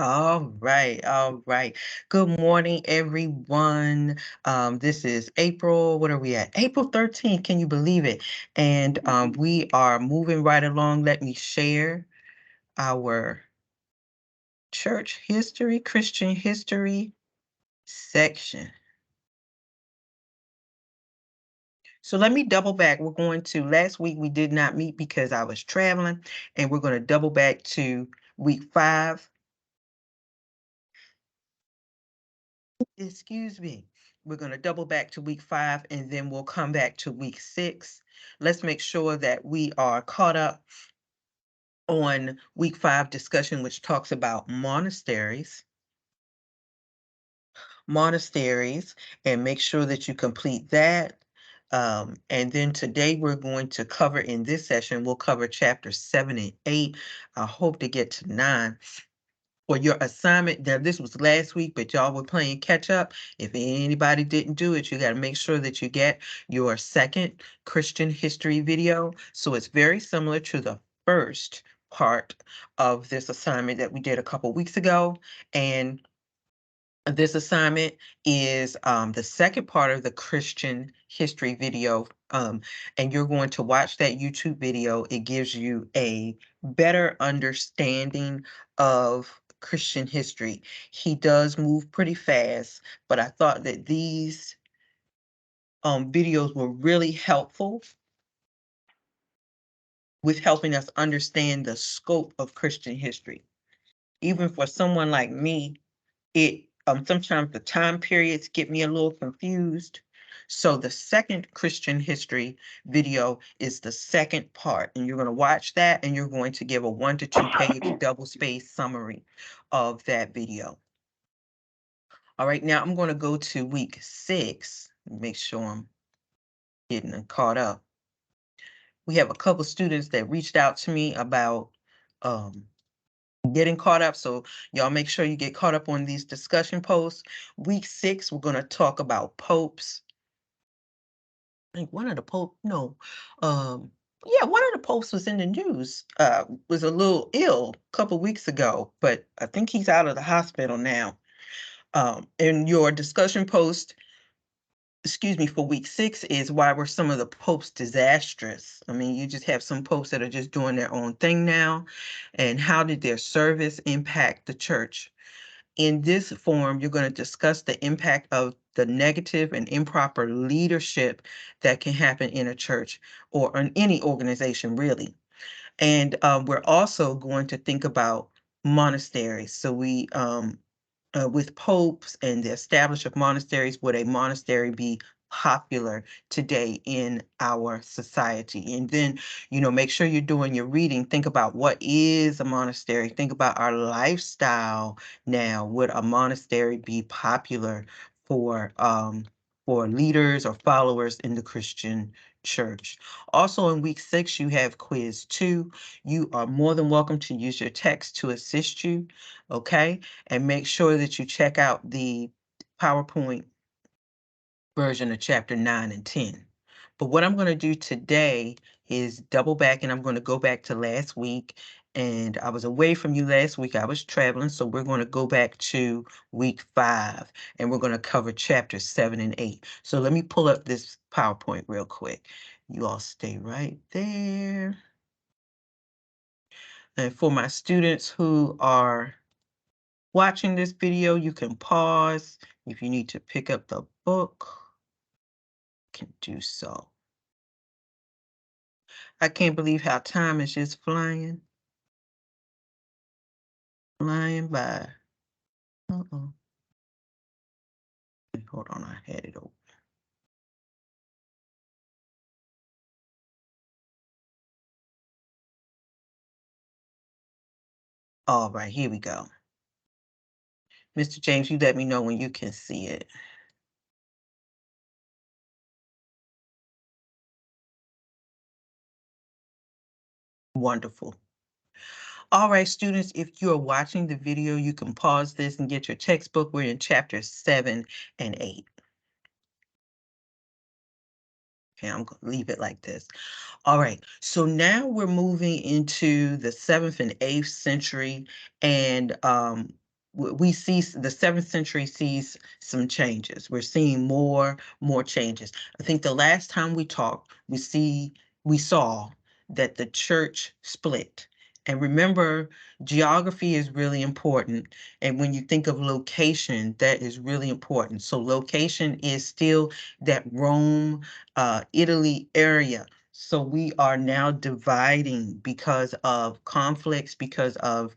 All right, all right. Good morning, everyone. This is April. What are we at? April 13th. Can you believe it? And we are moving right along. Let me share our church history, Christian history section. So let me double back. We're going to, last week we did not meet because I was traveling, and we're going to double back to week 5. Excuse me. We're going to double back to week 5 and then we'll come back to week 6. Let's make sure that we are caught up on week 5 discussion, which talks about monasteries, and make sure that you complete that. And then today we're going to cover, in this session, we'll cover chapter 7 and 8. I hope to get to 9. For your assignment, now this was last week, but y'all were playing catch up. If anybody didn't do it, you got to make sure that you get your second Christian history video. So it's very similar to the first part of this assignment that we did a couple weeks ago. And this assignment is the second part of the Christian history video. And you're going to watch that YouTube video. It gives you a better understanding of Christian history. He does move pretty fast, but I thought that these videos were really helpful with helping us understand the scope of Christian history. Even for someone like me, it sometimes the time periods get me a little confused. So the second Christian history video is the second part, and you're going to watch that and you're going to give a 1 to 2 page double space summary of that video. All right, now I'm going to go to week 6, make sure I'm getting caught up. We have a couple students that reached out to me about getting caught up. So y'all make sure you get caught up on these discussion posts. Week 6, we're going to talk about popes. I think one of the popes, no, yeah, one of the popes was in the news, was a little ill a couple weeks ago, but I think he's out of the hospital now. In your discussion post, excuse me, for week 6 is why were some of the popes disastrous? I mean, you just have some popes that are just doing their own thing now. And how did their service impact the church? In this forum, you're going to discuss the impact of the negative and improper leadership that can happen in a church or in any organization, really. And we're also going to think about monasteries. So with popes and the establishment of monasteries, would a monastery be popular today in our society? And then, make sure you're doing your reading. Think about what is a monastery. Think about our lifestyle now. Would a monastery be popular for leaders or followers in the Christian church? Also in week 6, you have quiz 2. You are more than welcome to use your text to assist you, okay? And make sure that you check out the PowerPoint version of chapter 9 and 10. But what I'm going to do today is double back, and I'm going to go back to last week. And I was away from you last week. I was traveling, so we're going to go back to week 5, and we're going to cover chapters 7 and 8. So let me pull up this PowerPoint real quick. You all stay right there. And for my students who are watching this video, you can pause. If you need to pick up the book, you can do so. I can't believe how time is just flying by. Uh-oh. Hold on, I had it open. All right, here we go. Mr. James, you let me know when you can see it. Wonderful. All right, students, if you're watching the video, you can pause this and get your textbook. We're in chapter 7 and 8. Okay, I'm going to leave it like this. All right, so now we're moving into the 7th and 8th century, and we see the 7th century sees some changes. We're seeing more changes. I think the last time we talked, we saw that the church split. And remember, geography is really important. And when you think of location, that is really important. So location is still that Rome, Italy area. So we are now dividing because of conflicts, because of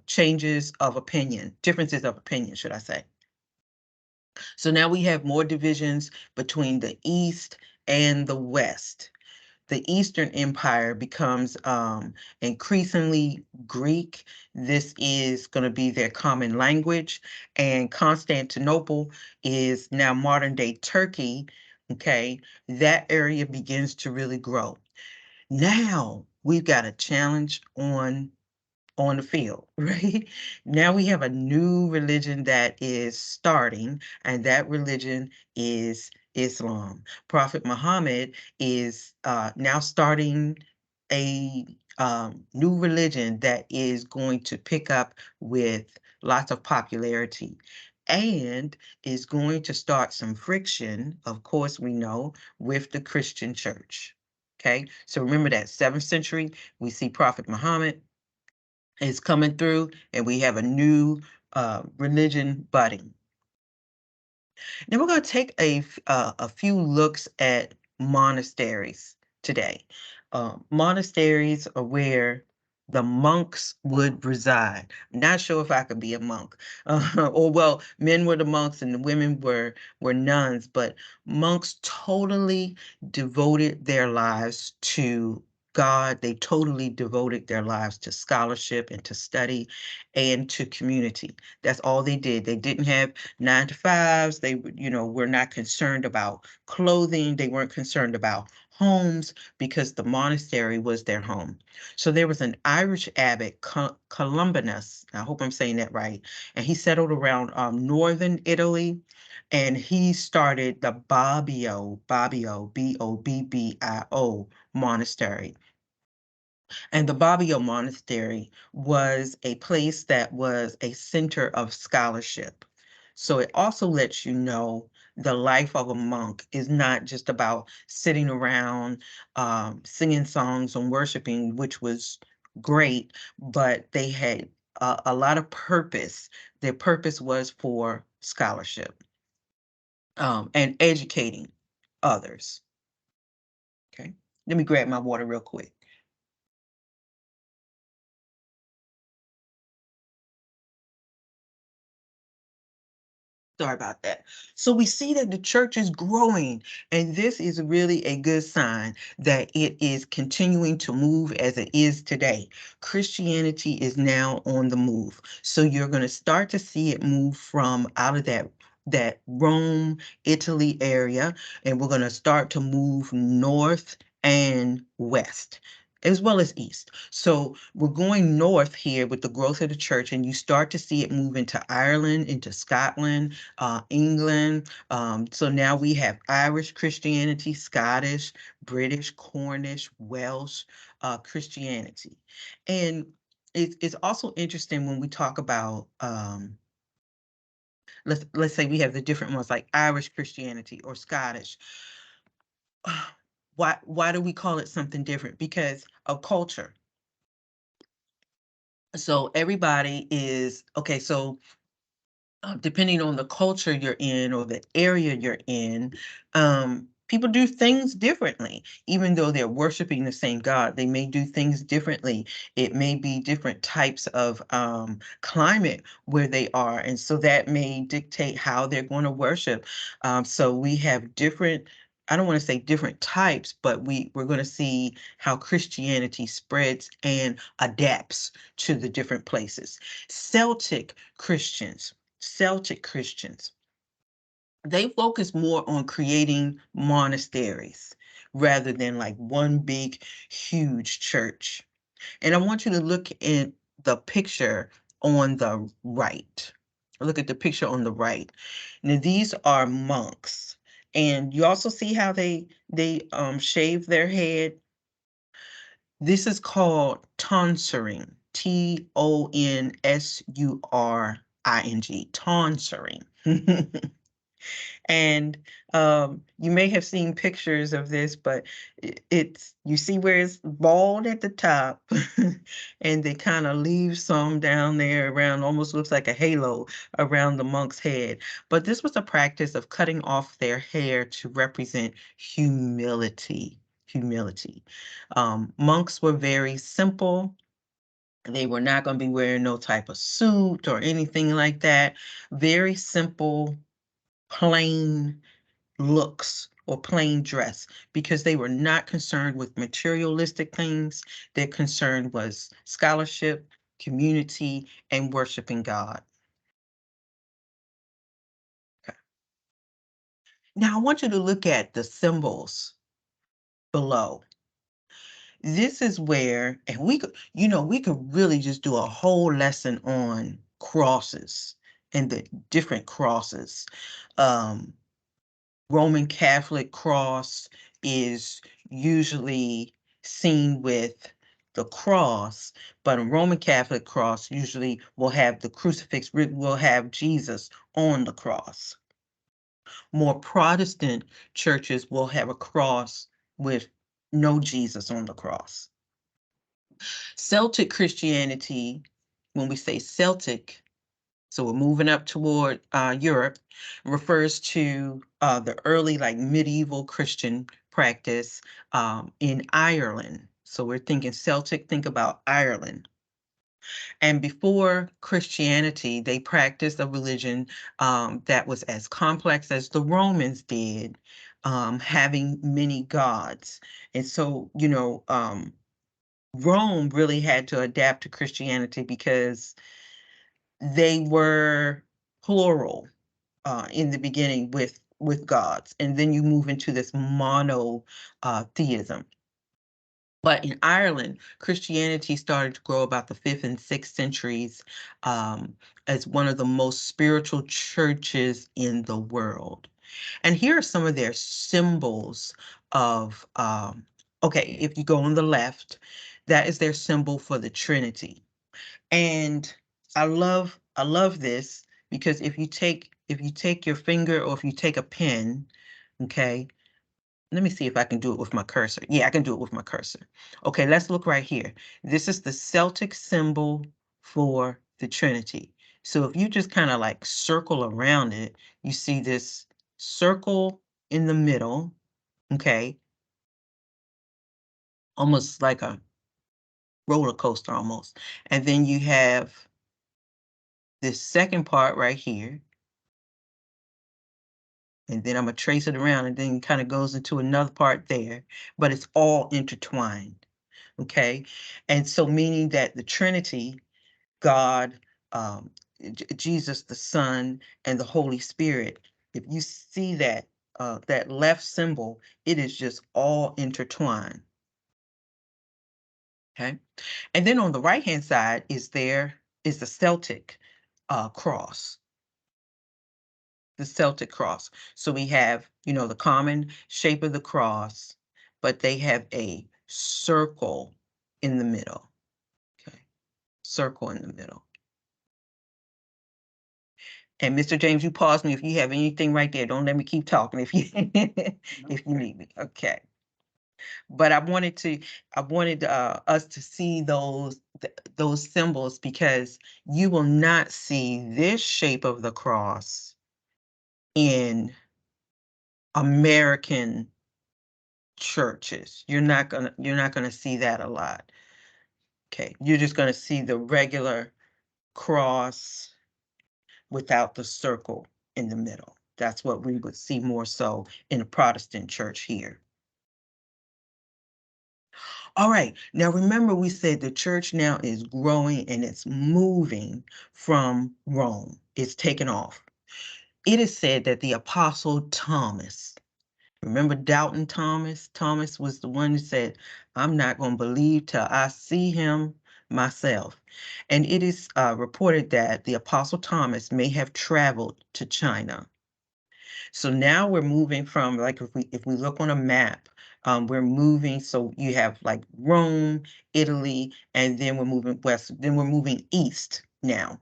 changes of opinion, differences of opinion, should I say. So now we have more divisions between the East and the West. The Eastern Empire becomes increasingly Greek. This is going to be their common language. And Constantinople is now modern day Turkey. Okay, that area begins to really grow. Now we've got a challenge on the field, right? Now we have a new religion that is starting, and that religion is Islam. Prophet Muhammad is now starting a new religion that is going to pick up with lots of popularity and is going to start some friction, of course, we know, with the Christian church. Okay, so remember that 7th century, we see Prophet Muhammad is coming through, and we have a new religion budding. Now we're going to take a few looks at monasteries today. Monasteries are where the monks would reside. I'm not sure if I could be a monk, or well, men were the monks and the women were nuns, but monks totally devoted their lives to God. They totally devoted their lives to scholarship and to study and to community. That's all they did. They didn't have 9 to 5s. They, were not concerned about clothing. They weren't concerned about homes because the monastery was their home. So there was an Irish abbot, Columbanus. I hope I'm saying that right. And he settled around northern Italy. And he started the Bobbio, Bobbio monastery. And the Bobbio Monastery was a place that was a center of scholarship. So it also lets you know the life of a monk is not just about sitting around singing songs and worshiping, which was great, but they had a lot of purpose. Their purpose was for scholarship and educating others. Okay, let me grab my water real quick. Sorry about that. So we see that the church is growing, and this is really a good sign that it is continuing to move as it is today. Christianity is now on the move. So you're going to start to see it move from out of that Rome, Italy area, and we're going to start to move north and west, as well as east. So we're going north here with the growth of the church, and you start to see it move into Ireland, into Scotland, England. So now we have Irish Christianity, Scottish, British, Cornish, Welsh Christianity. And it's also interesting when we talk about let's say we have the different ones like Irish Christianity or Scottish. Why do we call it something different? Because of culture. So everybody is okay. So depending on the culture you're in or the area you're in, people do things differently. Even though they're worshiping the same God, they may do things differently. It may be different types of climate where they are. And so that may dictate how they're going to worship. So we have different, I don't want to say different types, but we're going to see how Christianity spreads and adapts to the different places. Celtic Christians Celtic Christians, they focus more on creating monasteries rather than like one big, huge church. And I want you to look at the picture on the right. Look at the picture on the right. Now these are monks. And you also see how they shave their head. This is called tonsuring. Tonsuring, tonsuring. And you may have seen pictures of this, but it's, you see where it's bald at the top and they kind of leave some down there around, almost looks like a halo around the monk's head. But this was a practice of cutting off their hair to represent humility. Monks were very simple. They were not going to be wearing no type of suit or anything like that. Very simple, plain looks or plain dress, because they were not concerned with materialistic things. Their concern was scholarship, community, and worshiping God. Okay. Now I want you to look at the symbols below. This is where, and we could, we could really just do a whole lesson on crosses and the different crosses. Roman Catholic cross is usually seen with the cross, but a Roman Catholic cross usually will have the crucifix, will have Jesus on the cross. More Protestant churches will have a cross with no Jesus on the cross. Celtic Christianity, when we say Celtic, so we're moving up toward Europe, refers to the early, like, medieval Christian practice in Ireland. So we're thinking Celtic, think about Ireland. And before Christianity, they practiced a religion that was as complex as the Romans did, having many gods. And so, Rome really had to adapt to Christianity because they were plural in the beginning with gods, and then you move into this mono theism. But in Ireland, Christianity started to grow about the 5th and 6th centuries as one of the most spiritual churches in the world. And here are some of their symbols of, okay, if you go on the left, that is their symbol for the Trinity. And I love this, because if you take your finger, or if you take a pen, okay, let me see if I can do it with my cursor. Yeah, I can do it with my cursor. Okay, let's look right here. This is the Celtic symbol for the Trinity. So if you just kind of like circle around it, you see this circle in the middle, okay, almost like a roller coaster almost. And then you have this second part right here. And then I'm gonna trace it around, and then it kind of goes into another part there, but it's all intertwined, okay? And so meaning that the Trinity, God, Jesus, the Son, and the Holy Spirit, if you see that, that left symbol, it is just all intertwined, okay? And then on the right-hand side is the Celtic cross. The Celtic cross. So we have, the common shape of the cross, but they have a circle in the middle. Okay, circle in the middle. And Mr. James, you pause me if you have anything right there. Don't let me keep talking if you if you need me. Okay. But I wanted us to see those symbols, because you will not see this shape of the cross in American churches. You're not gonna see that a lot. Okay, you're just gonna see the regular cross without the circle in the middle. That's what we would see more so in a Protestant church here. All right, now remember, we said the church now is growing and it's moving from Rome. It's taken off. It is said that the Apostle Thomas, remember Doubting Thomas? Thomas was the one who said, I'm not going to believe till I see him myself. And it is reported that the Apostle Thomas may have traveled to China. So now we're moving from, like, if we look on a map, We're moving, so you have like Rome, Italy, and then we're moving west, then we're moving east now.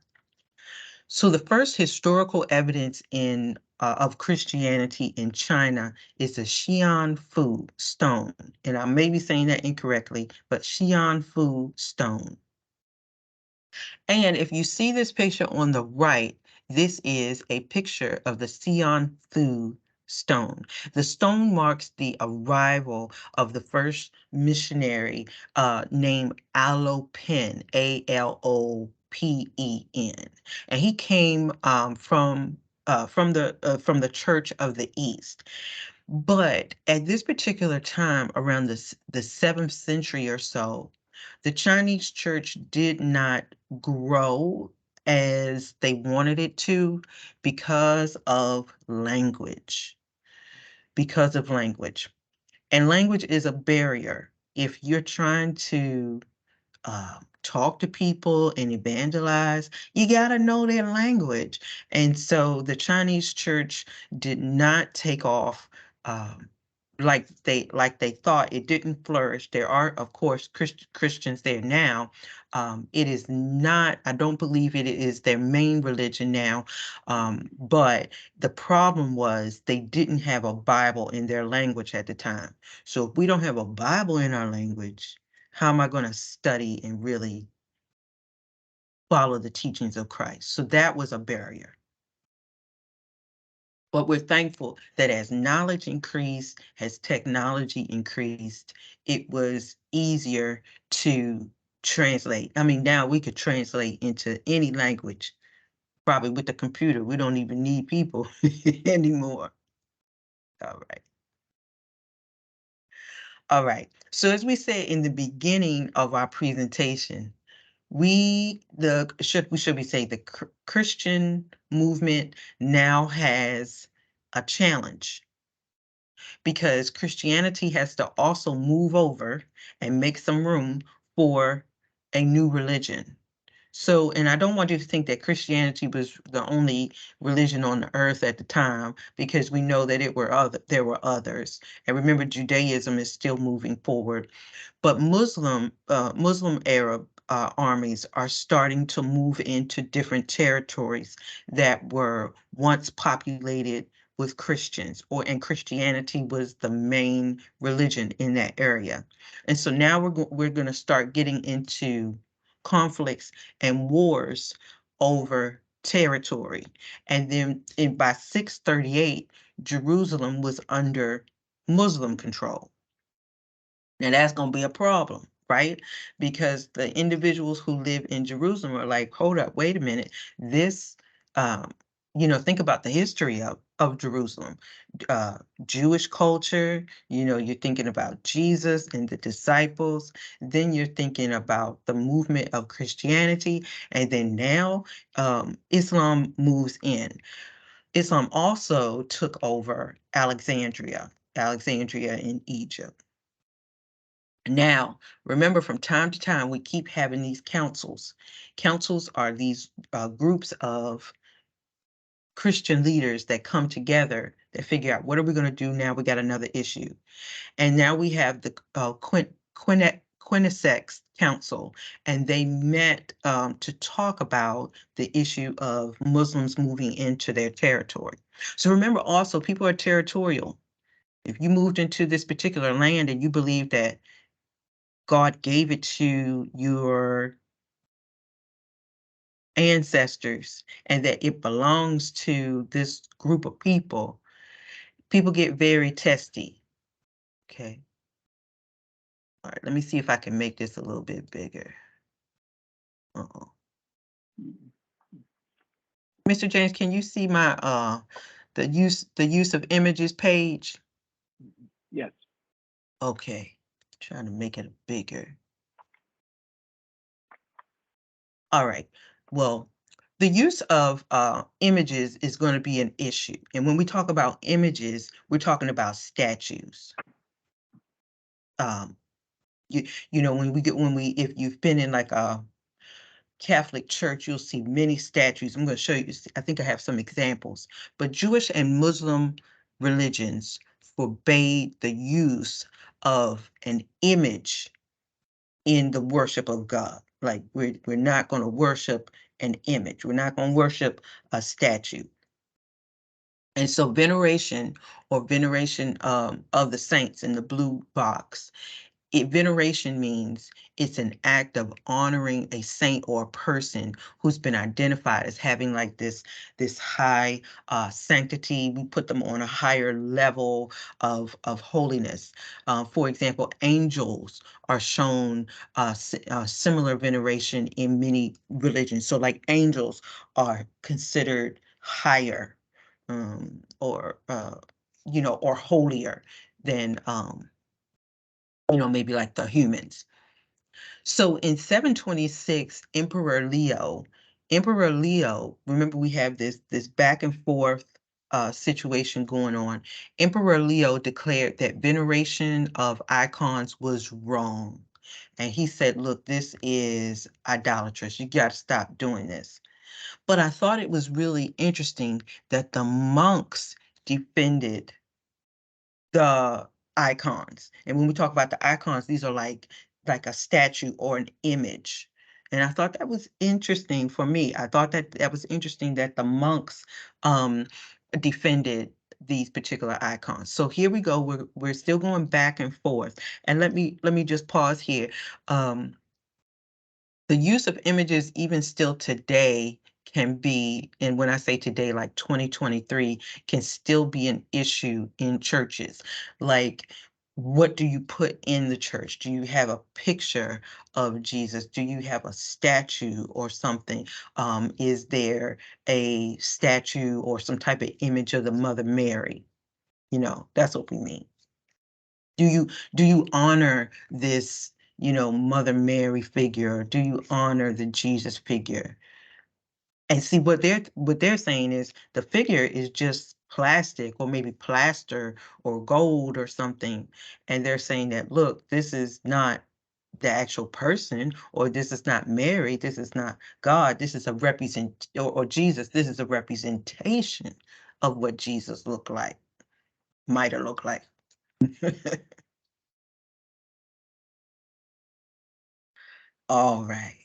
So the first historical evidence of Christianity in China is the Xi'anfu stone, and I may be saying that incorrectly, but Xi'anfu stone. And if you see this picture on the right, this is a picture of the Xi'anfu stone. The stone marks the arrival of the first missionary named Alopen, Alopen. And he came from the Church of the East. But at this particular time, around the 7th century or so, the Chinese church did not grow as they wanted it to because of language. Because of language. And language is a barrier. If you're trying to talk to people and evangelize, you got to know their language. And so the Chinese church did not take off like they thought. It didn't flourish. There are, of course, Christians there now. It is not, I don't believe it is their main religion now. But the problem was they didn't have a Bible in their language at the time. So if we don't have a Bible in our language, how am I going to study and really follow the teachings of Christ? So that was a barrier. But we're thankful that as knowledge increased, as technology increased, it was easier to translate. I mean, now we could translate into any language, probably with the computer. We don't even need people anymore. All right. All right. So as we said in the beginning of our presentation, we should we say the Christian movement now has a challenge because Christianity has to also move over and make some room for a new religion. So, and I don't want you to think that Christianity was the only religion on the earth at the time, because we know that there were others. And remember, Judaism is still moving forward. But Muslim Arab armies are starting to move into different territories that were once populated with Christians, and Christianity was the main religion in that area. And so now we're going to start getting into conflicts and wars over territory. And then by 638, Jerusalem was under Muslim control. Now that's going to be a problem, right? Because the individuals who live in Jerusalem are like, hold up, wait a minute. This, um, think about the history of Jerusalem. Jewish culture, you're thinking about Jesus and the disciples. Then you're thinking about the movement of Christianity. And then now Islam moves in. Islam also took over Alexandria in Egypt. Now, remember, from time to time, we keep having these councils. Councils are these groups of Christian leaders that come together that figure out, what are we going to do now? We got another issue. And now we have the Quinisex Council, and they met to talk about the issue of Muslims moving into their territory. So remember also, people are territorial. If you moved into this particular land and you believe that God gave it to your ancestors and that it belongs to this group of people, people get very testy. Okay. All right, let me see if I can make this a little bit bigger. Uh-oh. Mr. James, can you see my the use of images page? Yes. Okay. Trying to make it bigger. All right. Well, the use of images is going to be an issue. And when we talk about images, we're talking about statues. Um, if you've been in like a Catholic church, you'll see many statues. I'm going to show you, I think I have some examples. But Jewish and Muslim religions forbade the use of an image in the worship of God. Like we're not going to worship an image. We're not going to worship a statue. And so veneration or veneration of the saints in the blue box, veneration means it's an act of honoring a saint or a person who's been identified as having like this high sanctity. We put them on a higher level of holiness. For example, angels are shown similar veneration in many religions. So like angels are considered higher or or holier than maybe like the humans. So in 726, Emperor Leo, remember we have this back and forth situation going on. Emperor Leo declared that veneration of icons was wrong. And he said, look, this is idolatrous. You got to stop doing this. But I thought it was really interesting that the monks defended the icons. And when we talk about the icons, these are like a statue or an image. And I thought that was interesting for me. I thought that was interesting that the monks defended these particular icons. So here we go. We're still going back and forth. And let me just pause here. The use of images even still today can be, and when I say today, like 2023, can still be an issue in churches. Like, what do you put in the church? Do you have a picture of Jesus? Do you have a statue or something? Is there a statue or some type of image of the Mother Mary? That's what we mean. Do you honor this, Mother Mary figure? Do you honor the Jesus figure? And see what they're saying is the figure is just plastic or maybe plaster or gold or something. And they're saying that, look, this is not the actual person, or this is not Mary, this is not God, this is a or Jesus, this is a representation of what Jesus might have looked like. All right.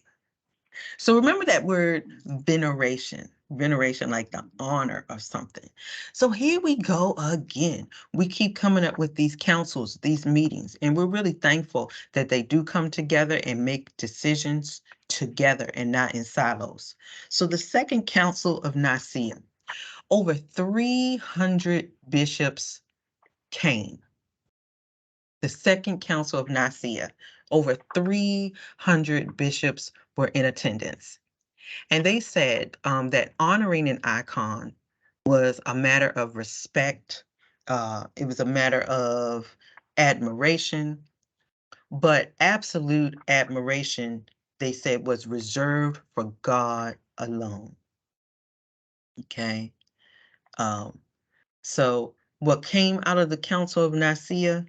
So remember that word veneration, like the honor of something. So here we go again. We keep coming up with these councils, these meetings, and we're really thankful that they do come together and make decisions together and not in silos. So the Second Council of Nicaea, over 300 bishops came. The Second Council of Nicaea, over 300 bishops were in attendance. And they said that honoring an icon was a matter of respect. It was a matter of admiration, but absolute admiration, they said, was reserved for God alone. Okay. So what came out of the Council of Nicaea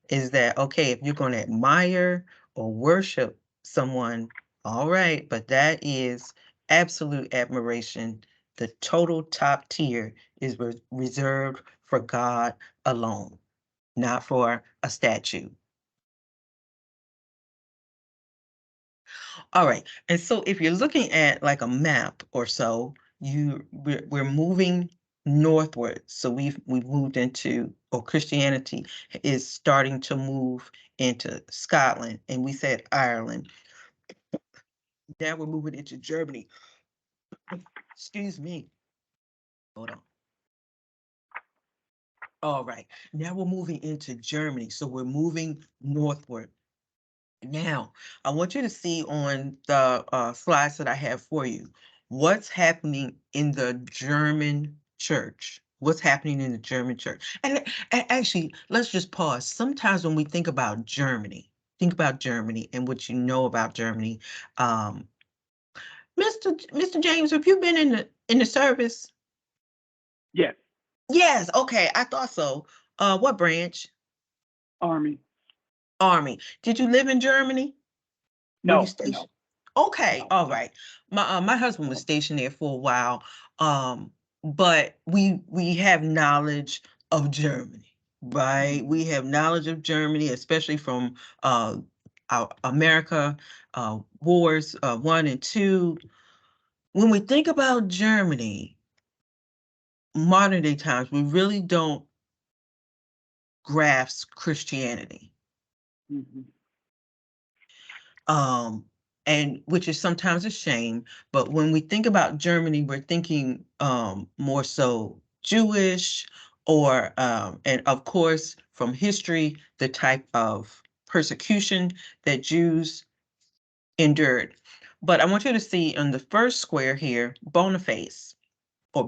is that, okay, if you're going to admire or worship someone, all right, but that is absolute admiration. The total top tier is reserved for God alone, not for a statue. All right, and so if you're looking at like a map or so, we're moving northward. So we've moved into, or Christianity is starting to move into Scotland, and we said Ireland. Now we're moving into Germany. Excuse me. Hold on. All right, now we're moving into Germany. So we're moving northward. Now, I want you to see on the slides that I have for you, what's happening in the German church. What's happening in the German church? And actually, let's just pause. Sometimes when we think about Germany and what you know about Germany. Mr. James, have you been in the service? Yes. Yes, okay, I thought so. What branch? Army. Army. Did you live in Germany? Were you No, stationed? no, Okay, no. all right. My husband was stationed there for a while, but we have knowledge of Germany. right? We have knowledge of Germany, especially from our America wars 1 and 2. When we think about Germany, modern day times, we really don't grasp Christianity. Mhm. And which is sometimes a shame, but when we think about Germany, we're thinking more so Jewish, or and of course from history, the type of persecution that Jews endured. But I want you to see on the first square here, Boniface, I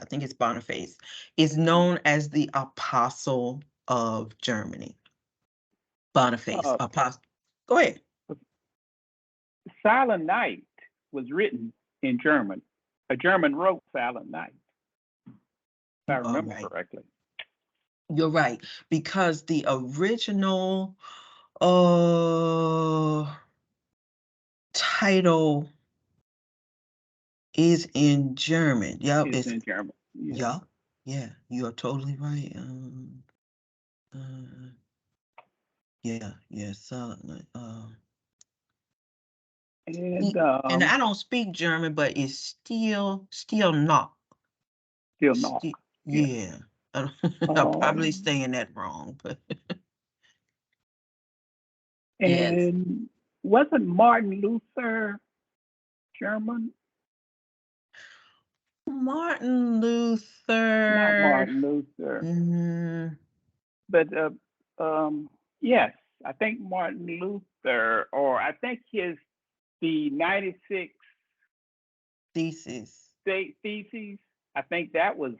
think it's Boniface, is known as the Apostle of Germany. Boniface, Uh, Apostle. Go ahead. Silent Night was written in German. A German wrote Silent Night, if I All remember right. correctly. You're right, because the original uh title is in German. Yep, It's it's in German. Yeah. yeah, yeah, you are totally right. Uh, yeah, yeah, silent night. And And I don't speak German, but it's still not. still not. Still, Yeah. yeah. I'm probably Um, saying that wrong, but yes. and wasn't Martin Luther German? Martin Not Luther. Martin Luther, mm, but yes, I think Martin Luther, or I think the 96 Thesis. state theses. I think that was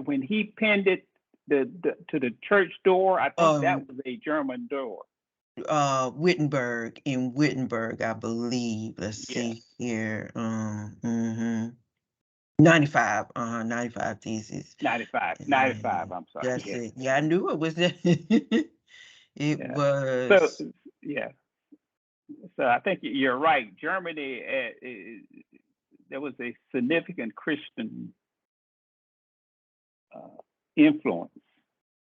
when he pinned it to the church door. I think that Um, was a German door. Wittenberg, in Wittenberg, I believe. Let's Yes, see here. 95, 95 thesis. 95, Yeah, 95. I'm sorry. that's Yes, it. Yeah, I knew it was that. It yeah. So was. yeah, so I think you're right. Germany, there was a significant Christian uh, influence.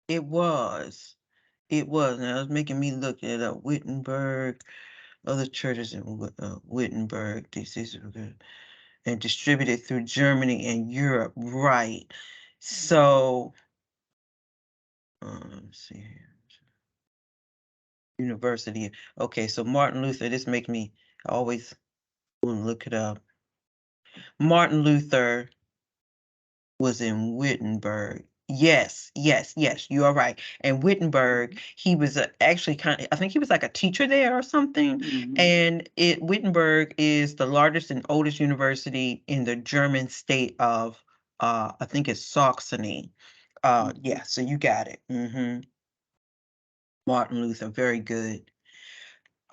It was. It was. Now it's making me look at Wittenberg, other churches in Wittenberg. This is good. And distributed through Germany and Europe. Right. So, let's see here. University. Okay, so Martin Luther, this makes me always want to look it up. Martin Luther was in Wittenberg. Yes, yes, yes, you are right. And Wittenberg, he was actually I think he was like a teacher there or something. Mm-hmm. And Wittenberg is the largest and oldest university in the German state of, I think it's Saxony. Yeah, so you got it. Martin Luther, very good.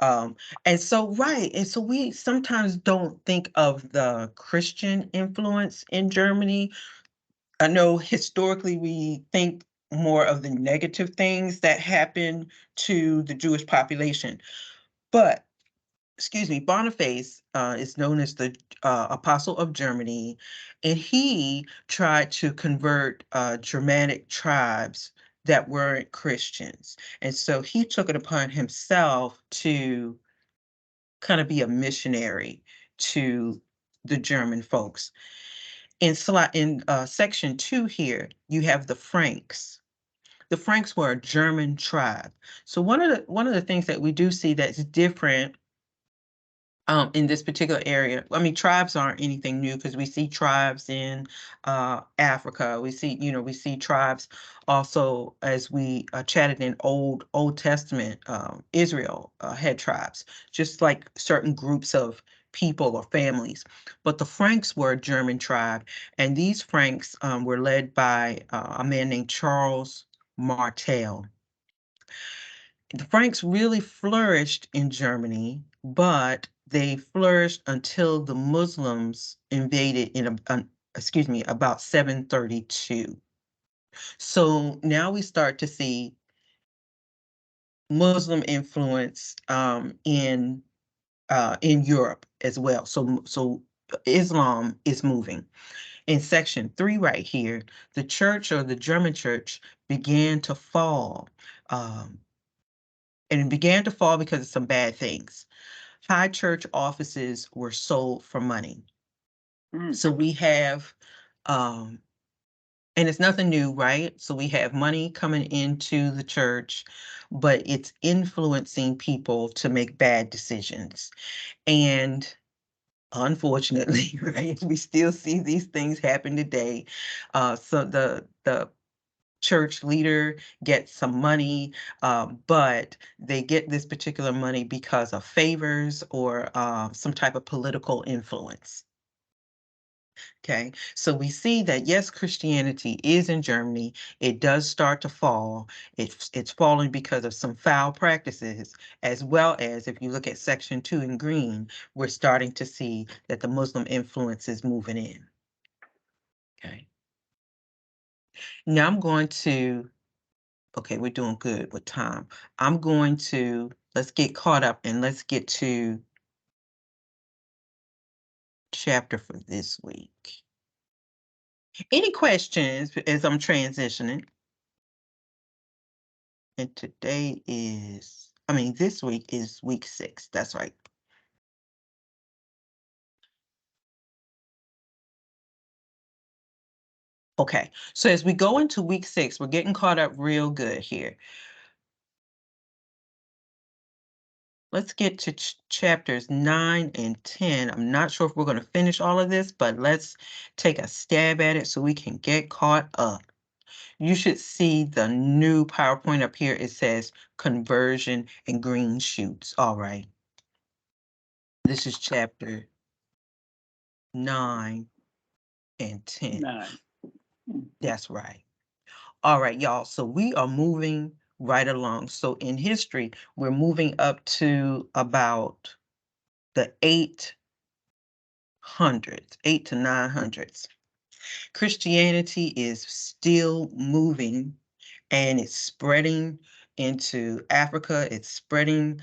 Um, and so, right, and so we sometimes don't think of the Christian influence in Germany. I know historically we think more of the negative things that happen to the Jewish population, but excuse me, Boniface is known as the Apostle of Germany, and he tried to convert Germanic tribes that weren't Christians. And so he took it upon himself to kind of be a missionary to the German folks. In section 2 here, you have the Franks. The Franks were a German tribe. So one of the things that we do see that's different in this particular area. I mean, tribes aren't anything new because we see tribes in Africa. We see tribes also, as we chatted in Old Testament. Israel had tribes, just like certain groups of people or families. But the Franks were a German tribe, and these Franks were led by a man named Charles Martel. The Franks really flourished in Germany, but they flourished until the Muslims invaded about 732. So now we start to see Muslim influence in Europe as well. So Islam is moving. In section 3 right here, the church, or the German church, began to fall. And it began to fall because of some bad things. High church offices were sold for money. So we have, and it's nothing new, right? So we have money coming into the church, but it's influencing people to make bad decisions. And unfortunately, right, we still see these things happen today. So the church leader gets some money, but they get this particular money because of favors or some type of political influence. Okay, so we see that yes, Christianity is in Germany. It does start to fall. It's falling because of some foul practices, as well as if you look at section 2 in green, we're starting to see that the Muslim influence is moving in. Okay. Now I'm going to, okay, we're doing good with time. I'm going to, let's get caught up and let's get to chapter for this week. Any questions as I'm transitioning? And today is, this week is week 6. That's right. Okay, so as we go into week 6, we're getting caught up real good here. Let's get to chapters 9 and 10. I'm not sure if we're going to finish all of this, but let's take a stab at it so we can get caught up. You should see the new PowerPoint up here. It says conversion and green shoots. All right. This is chapter 9 and 10. 9. That's right. All right, y'all. So we are moving right along. So in history, we're moving up to about the 800s, 8 to 900s. Christianity is still moving and it's spreading into Africa. It's spreading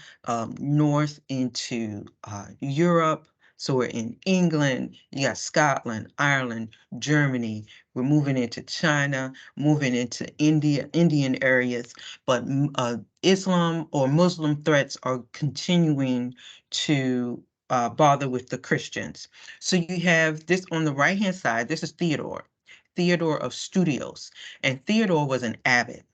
north into Europe. So we're in England, you got Scotland, Ireland, Germany. We're moving into China, moving into India, Indian areas. But Islam or Muslim threats are continuing to bother with the Christians. So you have this on the right-hand side. This is Theodore of Studios. And Theodore was an abbot.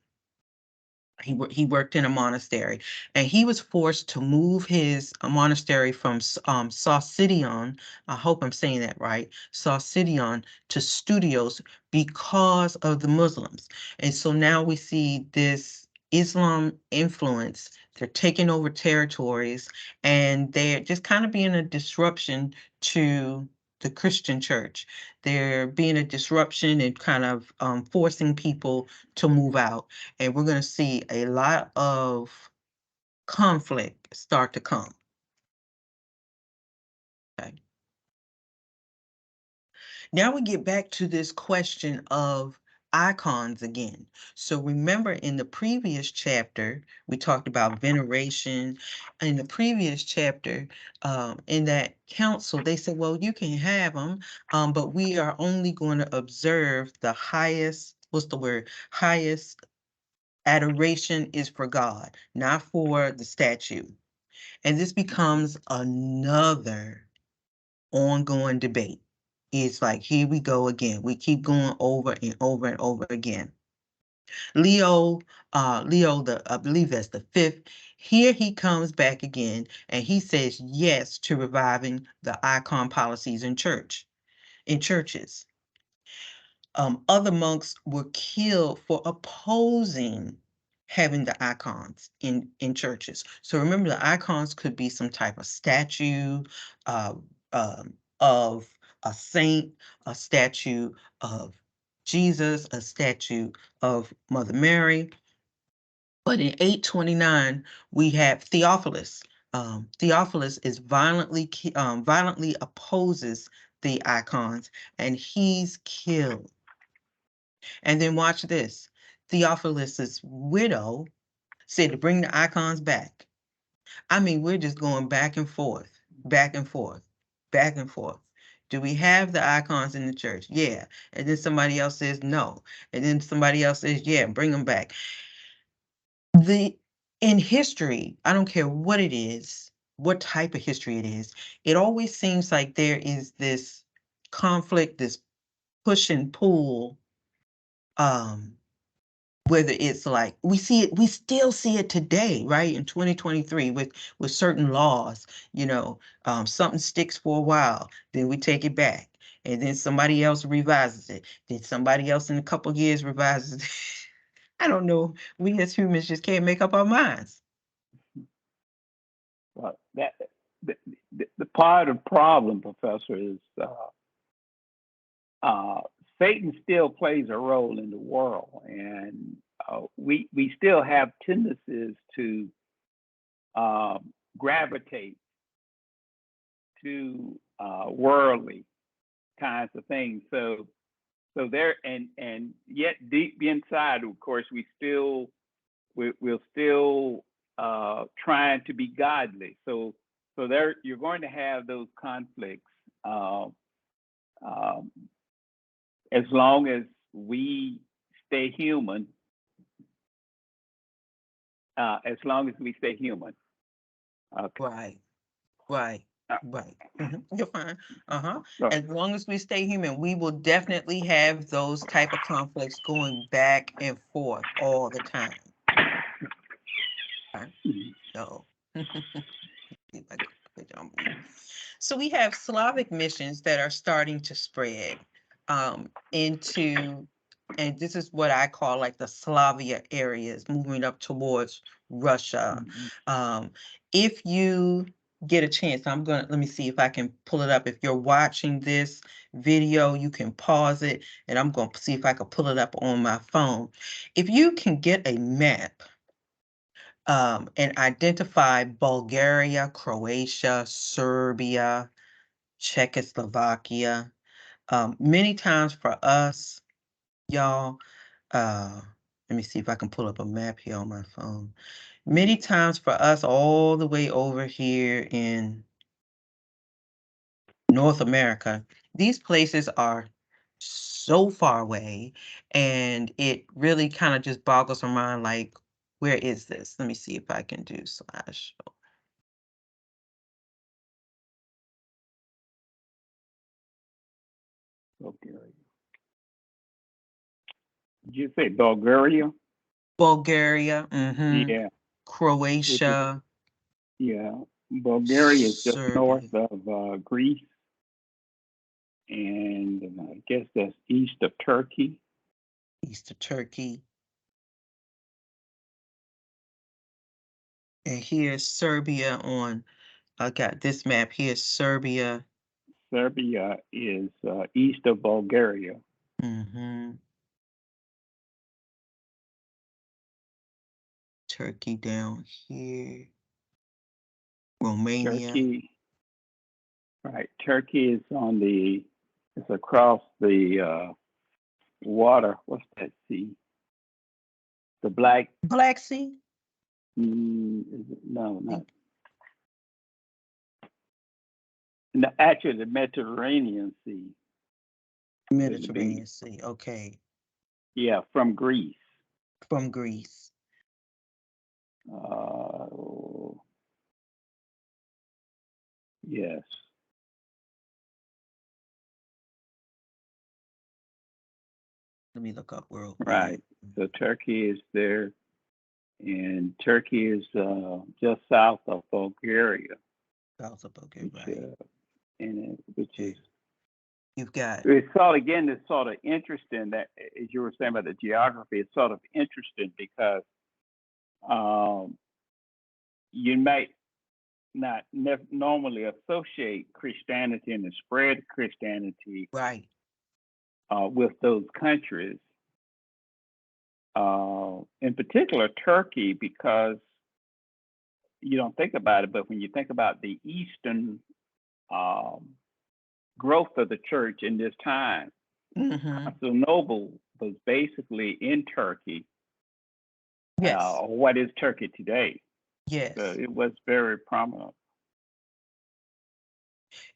He worked in a monastery, and he was forced to move his monastery from Saucidion, I hope I'm saying that right, Saucidion, to Studios because of the Muslims. And so now we see this Islam influence. They're taking over territories, and they're just kind of being a disruption to the Christian church. They're being a disruption and kind of forcing people to move out. And we're going to see a lot of conflict start to come. Okay. Now we get back to this question of icons again. So remember in the previous chapter, we talked about veneration. In the previous chapter, in that council, they said, well, you can have them, but we are only going to observe the highest, what's the word? Highest adoration is for God, not for the statue. And this becomes another ongoing debate. It's like, here we go again. We keep going over and over and over again. Leo, I believe that's the 5th. Here he comes back again, and he says yes to reviving the icon policies in churches. Other monks were killed for opposing having the icons in churches. So remember, the icons could be some type of statue uh, of a saint, a statue of Jesus, a statue of Mother Mary. But in 829, we have Theophilus. Theophilus is violently opposes the icons, and he's killed. And then watch this. Theophilus's widow said to bring the icons back. We're just going back and forth, back and forth, back and forth. Do we have the icons in the church? Yeah. And then somebody else says no. And then somebody else says, yeah, bring them back. In history, I don't care what it is, what type of history it is, it always seems like there is this conflict, this push and pull, whether it's like we still see it today, right? In 2023 with certain laws, something sticks for a while, then we take it back, and then somebody else revises it, then somebody else in a couple of years revises it. I don't know. We as humans just can't make up our minds. Well, the part of the problem, Professor, is Satan still plays a role in the world, and we still have tendencies to gravitate to worldly kinds of things. So there, and yet deep inside, of course, we're still trying to be godly. So there, you're going to have those conflicts as long as we stay human. As long as we stay human. Okay. Right. You're fine. Right. As long as we stay human, we will definitely have those type of conflicts going back and forth all the time. So, so we have Slavic missions that are starting to spread into, and this is what I call like the Slavia areas, moving up towards Russia. If you get a chance, let me see if I can pull it up. If you're watching this video, you can pause it, and I'm going to see if I can pull it up on my phone. If you can get a map and identify Bulgaria, Croatia, Serbia, Czechoslovakia. Many times for us, y'all, let me see if I can pull up a map here on my phone. Many times for us, all the way over here in North America, these places are so far away, and it really kind of just boggles my mind, like, where is this? Let me see if I can do slideshow. Bulgaria. Did you say Bulgaria? Bulgaria, Yeah. Croatia. Yeah. Bulgaria is just Serbia. north of Greece. And I guess that's east of Turkey. East of Turkey. And here's Serbia I got this map. Here's Serbia. Serbia is east of Bulgaria. Turkey down here. Romania. Turkey. Right. Turkey is it's across the water. What's that sea? The Black Sea? No, not. No, actually, the Mediterranean Sea. Mediterranean Sea, okay. Yeah, from Greece. From Greece. Yes. Let me look up world. Right. So Turkey is there, and Turkey is just south of Bulgaria. South of Bulgaria, right. Which is you've got. It's sort of interesting that, as you were saying about the geography, it's sort of interesting because you might not normally associate Christianity and the spread of Christianity right with those countries. In particular, Turkey, because you don't think about it, but when you think about the Eastern growth of the church in this time, Constantinople was basically in Turkey. Yes. What is Turkey today? Yes. So it was very prominent.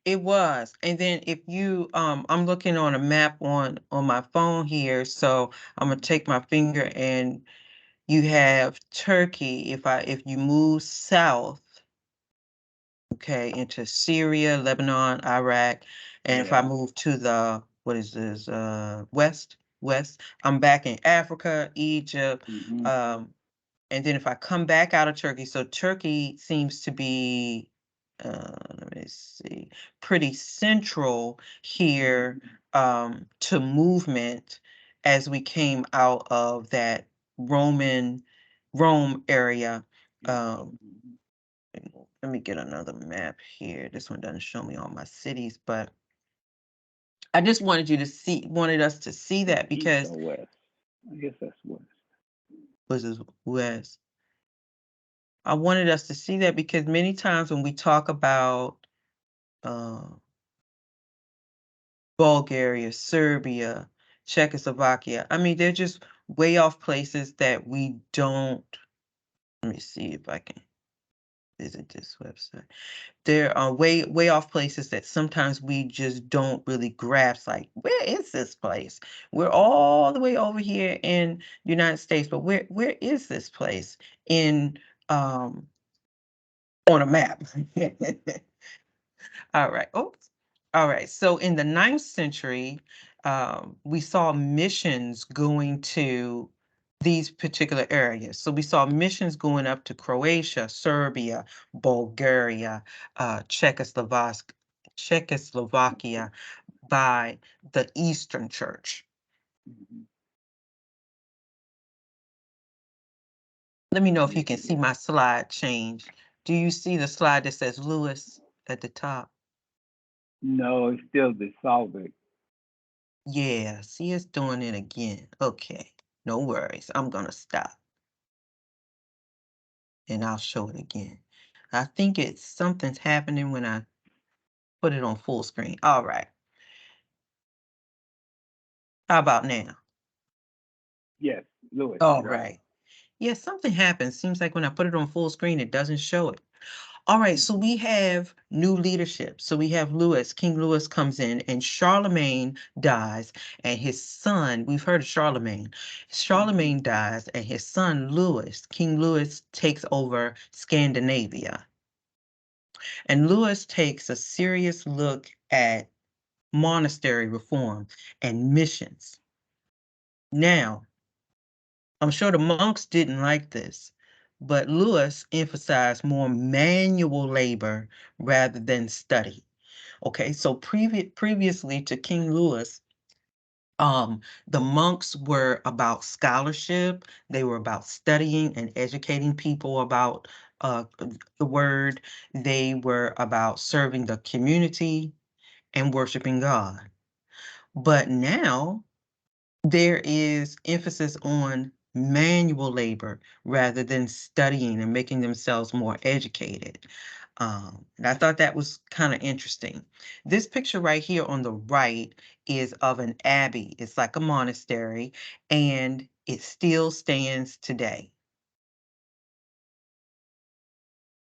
It was. And then if you, I'm looking on a map on my phone here, so I'm gonna take my finger and you have Turkey. If you move south, okay, into Syria, Lebanon, Iraq, and if I Yeah. move to the, what is this, west, I'm back in Africa, Egypt, Hmm. and then if I come back out of Turkey, so Turkey seems to be, let me see, pretty central here, to movement as we came out of that Rome area. Um, let me get another map here. This one doesn't show me all my cities, but I just wanted us to see that East because or west? I guess that's west. was this west. I wanted us to see that because many times when we talk about uh, Bulgaria, Serbia, Czechoslovakia, I mean, they're just way off places that we don't. Let me see if I can visit this website. There are way off places that sometimes we just don't really grasp, like, where is this place? We're all the way over here in the United States, but where is this place in on a map? All right. Oops. All right. So in the 9th century, we saw missions going to these particular areas. So we saw missions going up to Croatia, Serbia, Bulgaria, Czechoslovakia by the Eastern Church. Mhm. Let me know if you Yeah, can see yeah. my slide change. Do you see the slide that says Lewis at the top? No, it's still the Slavic. Yeah, see, it's doing it again. Okay, no worries. I'm gonna stop and I'll show it again. I think it's something's happening when I put it on full screen. All right. How about now? Yes, Lewis. All Right. right. Yeah, something happens. Seems like when I put it on full screen, it doesn't show it. All right, so we have new leadership. So we have Louis, King Louis comes in, and Charlemagne dies, and his son, we've heard of Charlemagne. Charlemagne dies, and his son Louis, King Louis, takes over Scandinavia. And Louis takes a serious look at monastery reform and missions. Now, I'm sure the monks didn't like this, but Lewis emphasized more manual labor rather than study. Okay, so previously to King Louis, the monks were about scholarship. They were about studying and educating people about the word. They were about serving the community and worshiping God. But now there is emphasis on manual labor rather than studying and making themselves more educated. And I thought that was kind of interesting. This picture right here on the right is of an abbey. It's like a monastery, and it still stands today.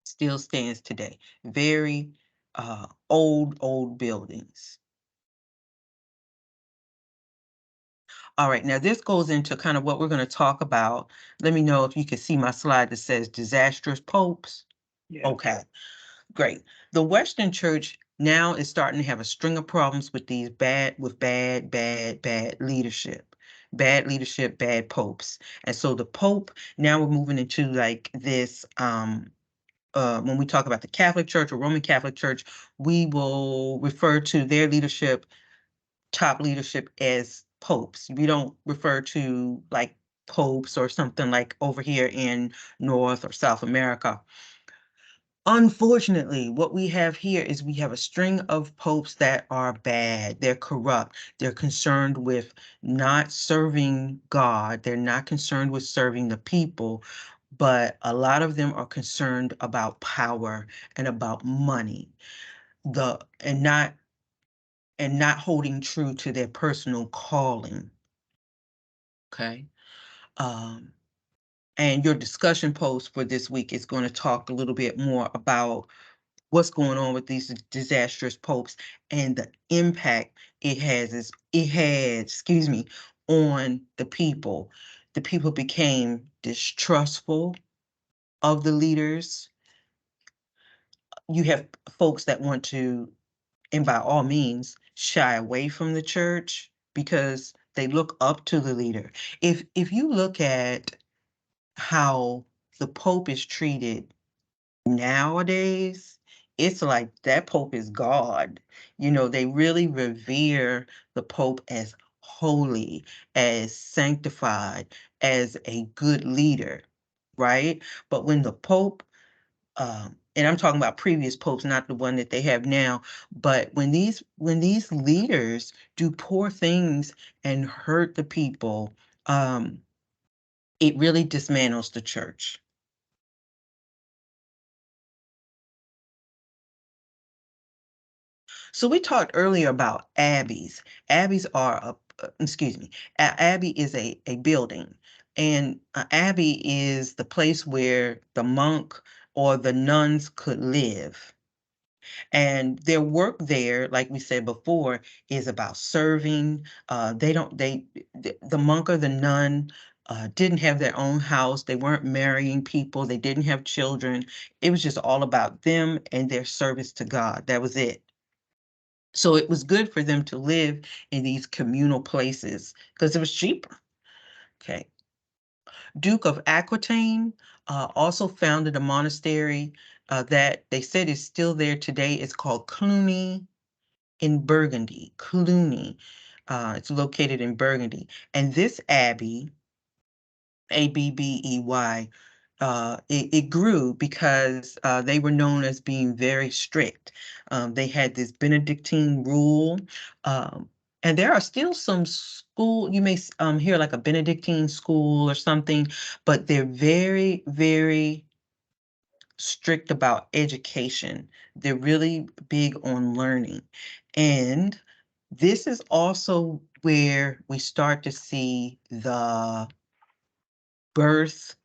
Still stands today. Very old buildings. All right, now this goes into kind of what we're going to talk about. Let me know if you can see my slide that says disastrous popes. Yes. Okay, great. The Western Church now is starting to have a string of problems with these bad leadership. Bad leadership, bad popes. And so the Pope, now we're moving into like this, when we talk about the Catholic Church or Roman Catholic Church, we will refer to their leadership, top leadership, as popes. We don't refer to like popes or something like over here in North or South America. Unfortunately, what we have here is we have a string of popes that are bad. They're corrupt. They're concerned with not serving God. They're not concerned with serving the people, but a lot of them are concerned about power and about money. The and not holding true to their personal calling. Okay. Um, and your discussion post for this week is going to talk a little bit more about what's going on with these disastrous popes and the impact it had, excuse me, on the people. The people became distrustful of the leaders. You have folks that want to, and by all means, shy away from the church because they look up to the leader. If you look at how the Pope is treated nowadays, it's like that Pope is God. You know, they really revere the Pope as holy, as sanctified, as a good leader, right? But when the Pope, and I'm talking about previous popes, not the one that they have now, but when these leaders do poor things and hurt the people, it really dismantles the church. So we talked earlier about abbeys. Abbeys are excuse me, abbey is a building, and abbey is the place where the monk or the nuns could live. And their work there, like we said before, is about serving. They don't, they, the monk or the nun didn't have their own house. They weren't marrying people. They didn't have children. It was just all about them and their service to God. That was it. So it was good for them to live in these communal places because it was cheaper. Okay. Duke of Aquitaine also founded a monastery that they said is still there today. It's called Cluny in Burgundy. Cluny. It's located in Burgundy. And this abbey, Abbey, it grew because they were known as being very strict. They had this Benedictine rule. Um, and there are still some school, you may hear like a Benedictine school or something, but they're very, very strict about education. They're really big on learning. And this is also where we start to see the birth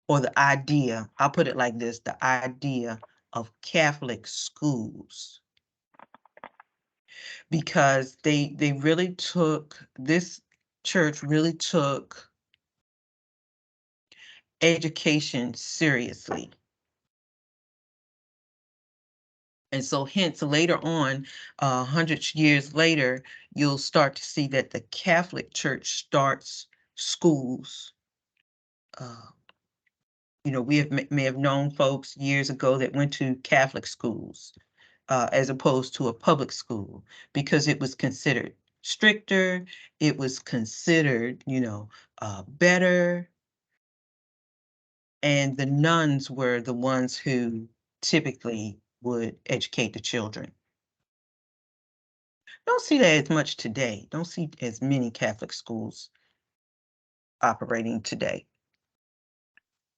or the idea, I'll put it like this, the idea of Catholic schools. Because they really took, this church really took education seriously. And so hence later on, hundreds years later, you'll start to see that the Catholic Church starts schools. Uh, you know, may have known folks years ago that went to Catholic schools as opposed to a public school because it was considered stricter, it was considered, better, and the nuns were the ones who typically would educate the children. Don't see that as much today. Don't see as many Catholic schools operating today.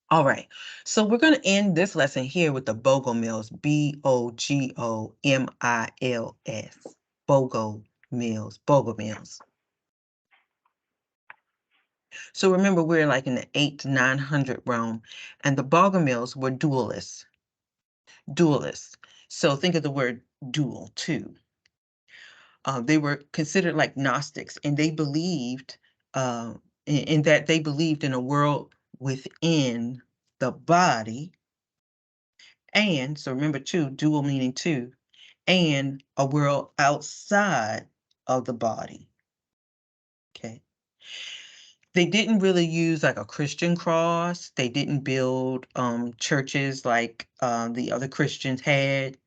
All right, so we're going to end this lesson here with the Bogomils, Bogomils, Bogomils. So remember, we're like in the 800 to 900 realm, and the Bogomils were dualists. Dualists. So think of the word dual, too. They were considered like Gnostics, and they believed in that they believed in a world within the body. And so remember, two, dual meaning two, and a world outside of the body. Okay. They didn't really use like a Christian cross. They didn't build churches like the other Christians had.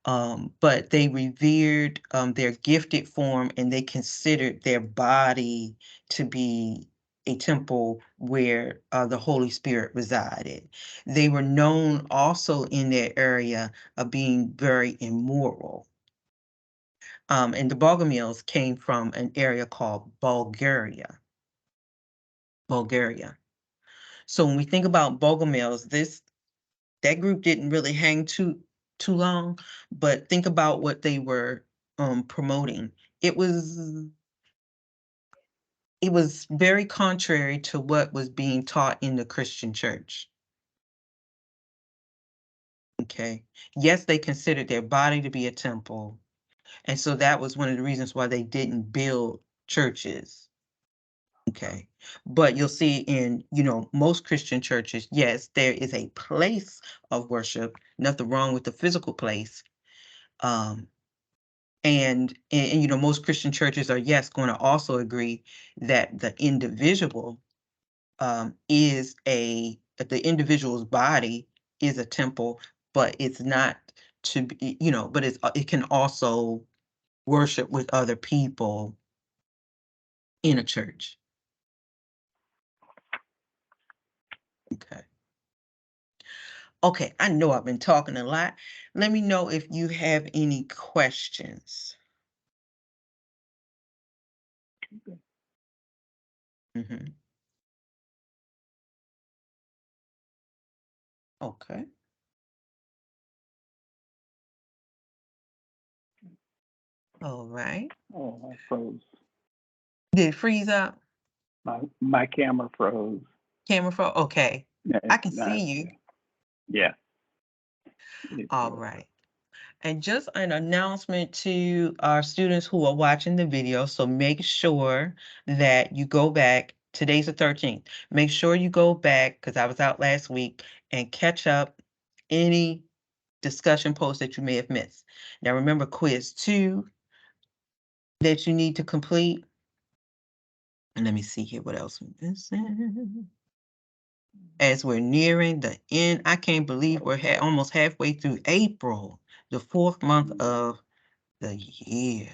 But they revered their gifted form and they considered their body to be a temple where the Holy Spirit resided. They were known also in their area of being very immoral. And the Bogomils came from an area called Bulgaria. Bulgaria. So when we think about Bogomils, that group didn't really hang too long, but think about what they were promoting. It was it was very contrary to what was being taught in the Christian church. Okay. Yes, they considered their body to be a temple. And so that was one of the reasons why they didn't build churches. Okay. But you'll see in, most Christian churches, yes, there is a place of worship, nothing wrong with the physical place. And most Christian churches are, yes, going to also agree that the individual that the individual's body is a temple, but it's not to be, but it can also worship with other people in a church. Okay. Okay, I know I've been talking a lot. Let me know if you have any questions. Mhm. Okay. All right. Oh, I froze. Did it freeze up? My camera froze. Camera froze? Okay. Yeah, I can no, see you. yeah. It All froze. right. And just an announcement to our students who are watching the video. So make sure that you go back. Today's the 13th. Make sure you go back, because I was out last week, and catch up any discussion posts that you may have missed. Now remember quiz 2 that you need to complete. And let me see here what else we're missing. As we're nearing the end, I can't believe we're almost halfway through April, the 4th month of the year.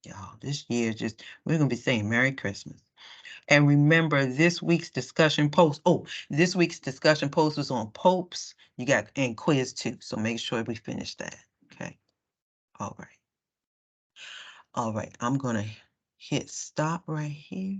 Y'all, this year we're going to be saying Merry Christmas. And remember this week's discussion post. Oh, this week's discussion post was on popes. You got and quiz 2. So make sure we finish that. Okay. All right. All right. I'm going to hit stop right here.